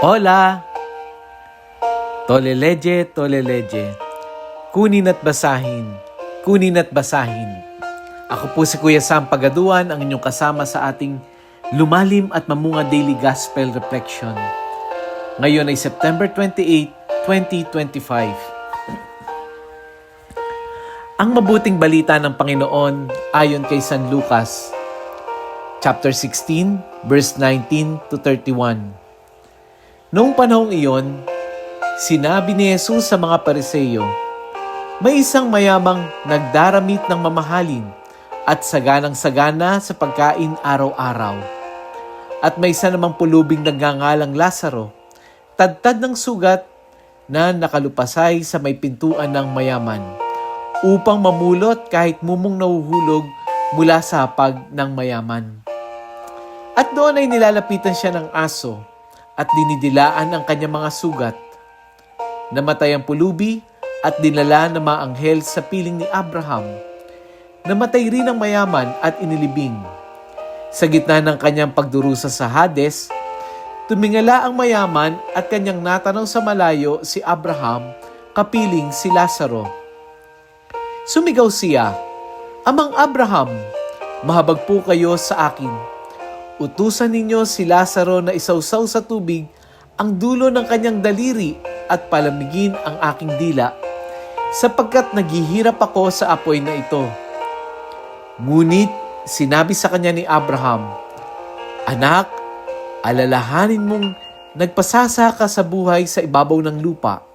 Hola! Toleleje, toleleje. Kunin at basahin. Kunin at basahin. Ako po si Kuya Sam Pagaduan, ang inyong kasama sa ating lumalim at mamunga daily gospel reflection. Ngayon ay September 28, 2025. Ang mabuting balita ng Panginoon ayon kay San Lucas, chapter 16, verse 19 to 31. Noong panahong iyon, sinabi ni Jesus sa mga Pariseo, "May isang mayamang nagdaramit ng mamahalin at saganang-sagana sa pagkain araw-araw. At may isa namang pulubing nagngangalang Lazaro, tadtad ng sugat na nakalupasay sa may pintuan ng mayaman, upang mamulot kahit mumong nahuhulog mula sa hapag ng mayaman. At doon ay nilalapitan siya ng aso at dinidilaan ang kanyang mga sugat. Namatay ang pulubi at dinala ng mga anghel sa piling ni Abraham. Namatay rin ang mayaman at inilibing. Sa gitna ng kanyang pagdurusa sa Hades, tumingala ang mayaman at kanyang natanaw sa malayo si Abraham, kapiling si Lazaro. Sumigaw siya, 'Amang Abraham, mahabag po kayo sa akin. Utusan ninyo si Lazaro na isawsaw sa tubig ang dulo ng kanyang daliri at palamigin ang aking dila, sapagkat naghihirap ako sa apoy na ito.' Ngunit sinabi sa kanya ni Abraham, 'Anak, alalahanin mong nagpasasa ka sa buhay sa ibabaw ng lupa,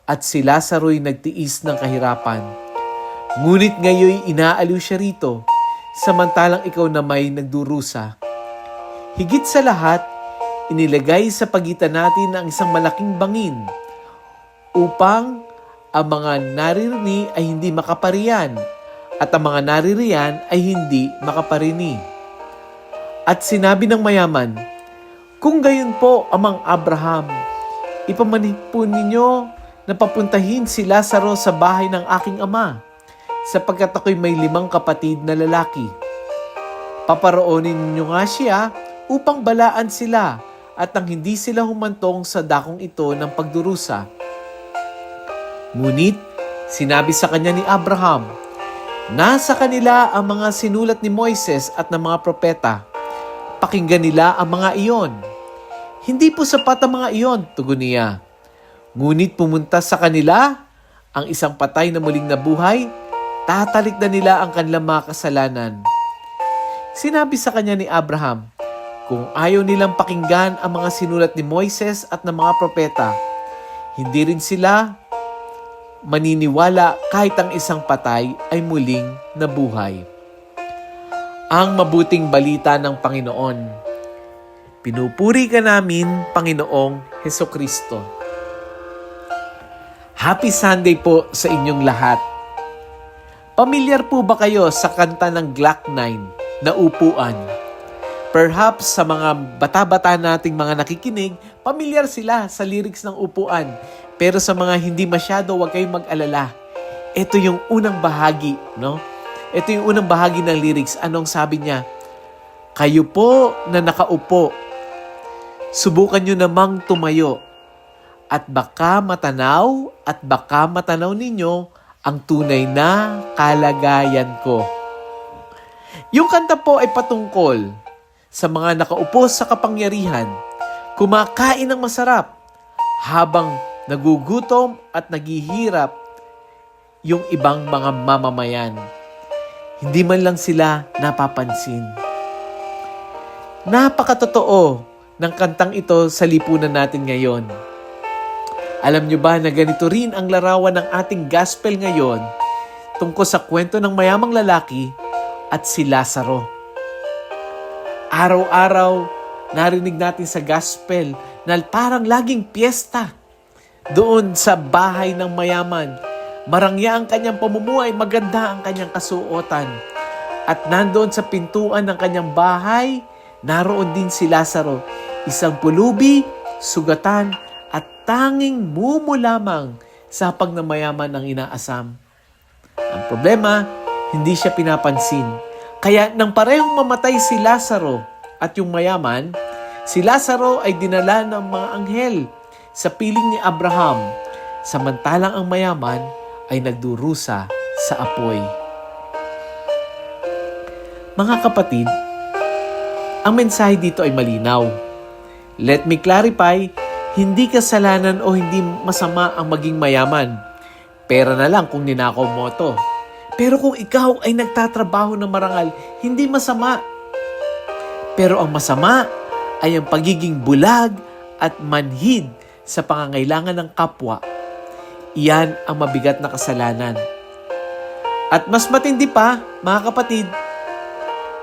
at si Lazaro'y nagtiis ng kahirapan. Ngunit ngayon inaaliw siya rito, samantalang ikaw na may nagdurusa. Higit sa lahat, inilagay sa pagitan natin ang isang malaking bangin upang ang mga naririni ay hindi makaparian at ang mga naririyan ay hindi makaparini.' At sinabi ng mayaman, 'Kung gayon po, Amang Abraham, ipamanhid po ninyo na papuntahin si Lazaro sa bahay ng aking ama, sapagkat ako'y may 5 kapatid na lalaki. Paparoonin ninyo nga siya upang balaan sila at nang hindi sila humantong sa dakong ito ng pagdurusa.' Ngunit sinabi sa kanya ni Abraham, 'Nasa kanila ang mga sinulat ni Moises at ng mga propeta. Pakinggan nila ang mga iyon.' 'Hindi po sapat ang mga iyon,' tugon niya. 'Ngunit pumunta sa kanila ang isang patay na muling nabuhay, tatalik na nila ang kanilang mga kasalanan.' Sinabi sa kanya ni Abraham, 'Kung ayaw nilang pakinggan ang mga sinulat ni Moises at ng mga propeta, hindi rin sila maniniwala kahit ang isang patay ay muling nabuhay.'" Ang mabuting balita ng Panginoon. Pinupuri ka namin, Panginoong Hesukristo. Happy Sunday po sa inyong lahat. Pamilyar po ba kayo sa kanta ng Glock 9 na Upuan? Perhaps sa mga bata-bata nating mga nakikinig, pamilyar sila sa lyrics ng Upuan. Pero sa mga hindi masyado, huwag kayong mag-alala. Ito yung unang bahagi, no? Ito yung unang bahagi ng lyrics. Anong sabi niya? "Kayo po na nakaupo, subukan nyo namang tumayo, at baka matanaw ninyo ang tunay na kalagayan ko." Yung kanta po ay patungkol sa mga nakaupo sa kapangyarihan, kumakain ng masarap, habang nagugutom at naghihirap yung ibang mga mamamayan. Hindi man lang sila napapansin. Napakatotoo ng kantang ito sa lipunan natin ngayon. Alam nyo ba na ganito rin ang larawan ng ating gospel ngayon tungkol sa kwento ng mayamang lalaki at si Lazaro? Araw-araw, narinig natin sa gospel na parang laging piyesta doon sa bahay ng mayaman. Marangya ang kanyang pamumuhay, maganda ang kanyang kasuotan. At nandoon sa pintuan ng kanyang bahay, naroon din si Lazaro, isang pulubi, sugatan, at tanging mumu lamang sa hapag ng mayaman ang inaasam. Ang problema, hindi siya pinapansin. Kaya nang parehong mamatay si Lazaro at yung mayaman, Si Lazaro ay dinala ng mga anghel sa piling ni Abraham, samantalang ang mayaman ay nagdurusa sa apoy. Mga kapatid, ang mensahe dito ay malinaw. Let me clarify, hindi kasalanan o hindi masama ang maging mayaman. Pera na lang kung ninakaw mo to. Pero kung ikaw ay nagtatrabaho ng marangal, hindi masama. Pero ang masama ay ang pagiging bulag at manhid sa pangangailangan ng kapwa. Iyan ang mabigat na kasalanan. At mas matindi pa, mga kapatid,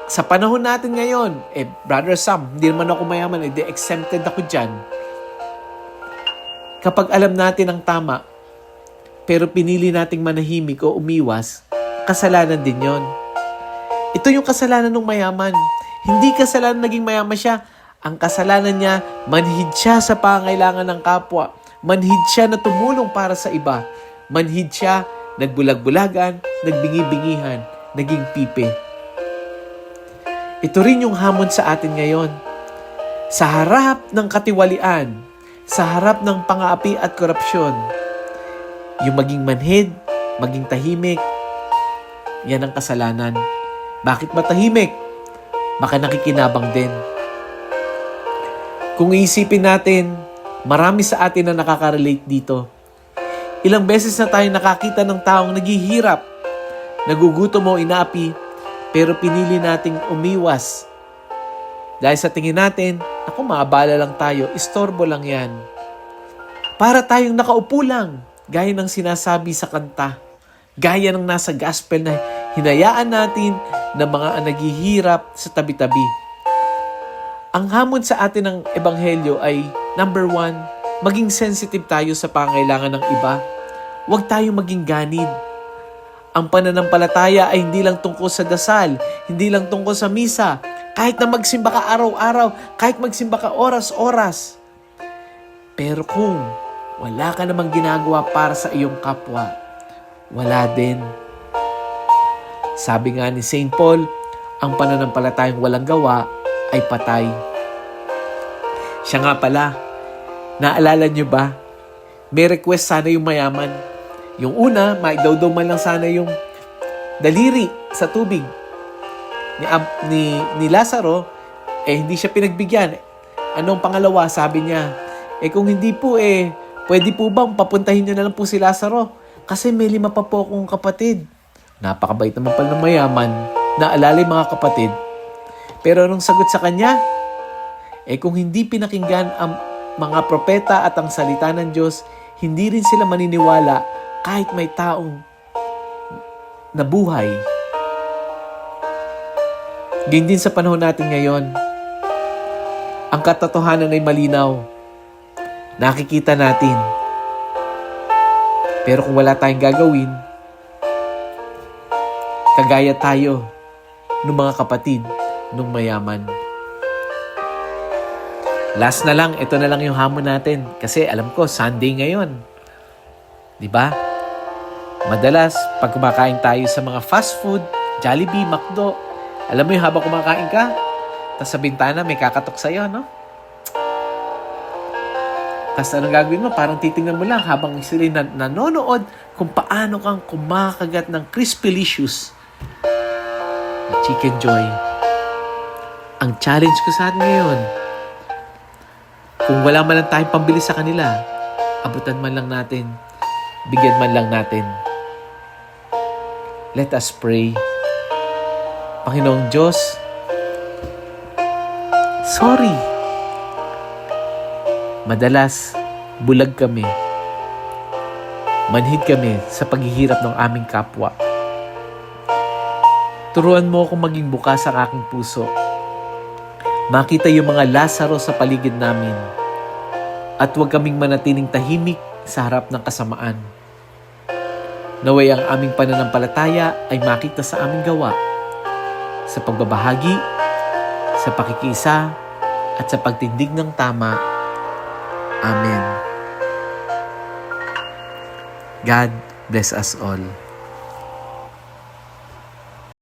sa panahon natin ngayon, Brother Sam, hindi naman ako mayaman, exempted ako dyan. Kapag alam natin ang tama, pero pinili nating manahimik o umiwas, kasalanan din yon. Ito yung kasalanan ng mayaman. Hindi kasalanan naging mayaman siya. Ang kasalanan niya, manhid siya sa pangangailangan ng kapwa. Manhid siya na tumulong para sa iba. Manhid siya, nagbulag-bulagan, nagbingi-bingihan, naging pipe. Ito rin yung hamon sa atin ngayon. Sa harap ng katiwalian, sa harap ng pang-aapi at korupsyon, yung maging manhid, maging tahimik, yan ang kasalanan. Bakit matahimik? Baka nakikinabang din. Kung iisipin natin, marami sa atin na nakaka-relate dito. Ilang beses na tayo nakakita ng taong naghihirap, nagugutom o inaapi, pero pinili nating umiwas. Dahil sa tingin natin, ako maabala lang tayo, istorbo lang yan. Para tayong nakaupo lang, gaya ng sinasabi sa kanta, gaya ng nasa gospel na hinayaan natin na mga naghihirap sa tabi-tabi. Ang hamon sa atin ng ebanghelyo ay, number 1, maging sensitive tayo sa pangailangan ng iba. Huwag tayong maging ganid. Ang pananampalataya ay hindi lang tungkol sa dasal, hindi lang tungkol sa misa. Kahit na magsimba ka araw-araw, kahit magsimba ka oras-oras. Pero kung wala ka namang ginagawa para sa iyong kapwa, wala din. Sabi nga ni St. Paul, ang pananampalatayang walang gawa ay patay. Siya nga pala, naalala niyo ba? May request sana yung mayaman. Yung una, maidaw-daw man lang sana yung daliri sa tubig ni Lazaro, hindi siya pinagbigyan. Anong pangalawa? Sabi niya, kung hindi po, pwede po bang papuntahin niyo na lang po si Lazaro? Kasi may 5 pa po akong kapatid. Napakabait naman pala ng mayaman. Naalala yung mga kapatid. Pero anong sagot sa kanya? Kung hindi pinakinggan ang mga propeta at ang salita ng Diyos, hindi rin sila maniniwala kahit may taong nabuhay. Ganyan din sa panahon natin ngayon. Ang katotohanan ay malinaw. Nakikita natin. Pero kung wala tayong gagawin, kagaya tayo ng mga kapatid ng mayaman. Last na lang, ito na lang yung hamon natin. Kasi alam ko, Sunday ngayon. Diba? Madalas, pag kumakain tayo sa mga fast food, Jollibee, McDo, alam mo yung habang kumakain ka, tapos sa bintana may kakatok sa'yo, no? Tapos anong gagawin mo? Parang titingnan mo lang habang sila nanonood kung paano kang kumakagat ng crispylicious na Chicken Joy. Ang challenge ko sa atin ngayon, kung wala man lang tayong pambili sa kanila, abutan man lang natin, bigyan man lang natin. Let us pray. Panginoong Diyos, sorry. Madalas, bulag kami. Manhid kami sa paghihirap ng aming kapwa. Turuan mo akong maging bukas ang aking puso. Makita yung mga Lazaro sa paligid namin. At huwag kaming manatiling tahimik sa harap ng kasamaan. Naway ang aming pananampalataya ay makita sa aming gawa, sa pagbabahagi, sa pakikiisa, at sa pagtindig ng tama. Amen. God bless us all.